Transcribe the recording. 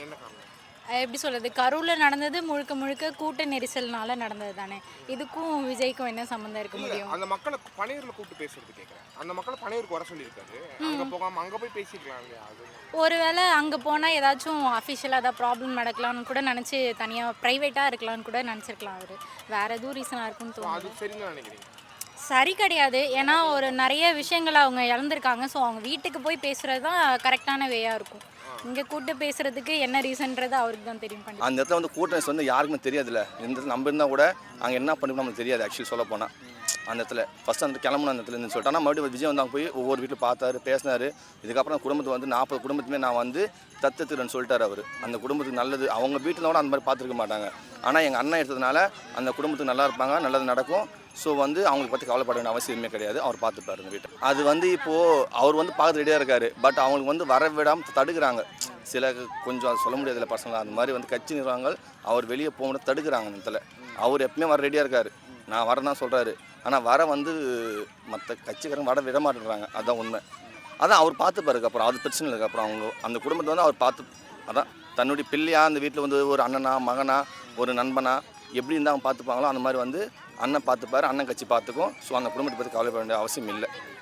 என்ன காரணம்? எப்படி சொல்கிறது, கரூரில் நடந்தது முழுக்க முழுக்க கூட்ட நெரிசல்னால நடந்தது தானே. இதுக்கும் விஜய்க்கும் என்ன சம்மந்தம் இருக்க இல்ல முடியும்? அந்த மக்கள பனையூர்ல கூப்பிட்டு பேசுறது கேட்குறேன். அந்த மக்கள பனையூருக்கு வர சொல்லியிருக்காரு. அங்க போகாம அங்க போய் பேசிக்கலாம் இல்லையா? அது ஒருவேளை அங்கே போனால் ஏதாச்சும் அஃபிஷியலாக ஏதாவது ப்ராப்ளம் நடக்கலாம்னு கூட நினச்சி தனியாக ப்ரைவேட்டாக இருக்கலாம்னு கூட நினச்சிருக்கலாம் அவர். வேறு எதுவும் ரீசனாக இருக்குன்னு அது தோணுது. சரின்னு நினைக்கிறீங்க? சரி கிடையாது. ஏன்னா ஒரு நிறைய விஷயங்களை அவங்க இழந்திருக்காங்க. ஸோ அவங்க வீட்டுக்கு போய் பேசுகிறது தான் கரெக்டான வேயாக இருக்கும். இங்கே கூப்பிட்டு பேசுகிறதுக்கு என்ன ரீசன்றது அவருக்கு தான் தெரியும். கண்டிப்பாக அந்த இடத்துல வந்து கூட்டணி வந்து யாருக்குமே தெரியாதுல்ல. இந்த இடத்துல நம்ம இருந்தால் கூட அங்கே என்ன பண்ணி நமக்கு தெரியாது. ஆக்சுவலி சொல்ல போனால் அந்த இடத்துல ஃபஸ்ட் அந்த கிளம்புன அந்த இடத்துல சொல்லிட்டு ஆனால் மறுபடியும் விஜய் வந்து அங்கே போய் ஒவ்வொரு வீட்டில் பார்த்தாரு, பேசினார். இதுக்கப்புறம் குடும்பத்தை வந்து 40 குடும்பத்துமே நான் வந்து தத்தெடுத்துக்கிறேன்னு சொல்லிட்டார் அவர். அந்த குடும்பத்துக்கு நல்லது, அவங்க வீட்டில் கூட அந்த மாதிரி பார்த்துருக்க மாட்டாங்க. ஆனால் எங்கள் அண்ணன் எடுத்ததுனால அந்த குடும்பத்துக்கு நல்லா இருப்பாங்க, நல்லது நடக்கும். ஸோ வந்து அவங்களுக்கு பற்றி கவலைப்பட வேண்டிய அவசியமே கிடையாது. அவர் பார்த்துப்பார் அந்த வீட்டை. அது வந்து இப்போது அவர் வந்து பார்த்து ரெடியாக இருக்கார். பட் அவங்களுக்கு வந்து வர விடாமல் தடுக்கிறாங்க. சில கொஞ்சம் அது சொல்ல முடியாதுல்ல பர்சனலாக. அந்த மாதிரி வந்து கட்சி நிர்வாகங்கள் அவர் வெளியே போக தடுக்கிறாங்க அந்த இடத்துல. அவர் எப்பவுமே வர ரெடியாக இருக்கார். நான் வரேன்னு தான் சொல்கிறாரு. ஆனால் வர வந்து மற்ற கட்சிக்காரங்க வர விட மாட்டேங்கிறாங்க. அதுதான் உண்மை. அதான் அவர் பார்த்துப்பாருக்கு. அப்புறம் அது பிரச்சனை இல்லைக்கு அப்புறம் அவங்க அந்த குடும்பத்தை வந்து அவர் பார்த்து அதான் தன்னுடைய பிள்ளையாக அந்த வீட்டில் வந்து ஒரு அண்ணனா மகனா ஒரு நண்பனா எப்படி இருந்தால் அவங்க பார்த்துப்பாங்களோ அந்த மாதிரி வந்து அண்ணன் பார்த்துப்பார், அண்ணன் கட்சி பார்த்துக்கும். ஸோ அந்த குடும்பத்தை பற்றி கவலைப்பட வேண்டிய அவசியம் இல்லை.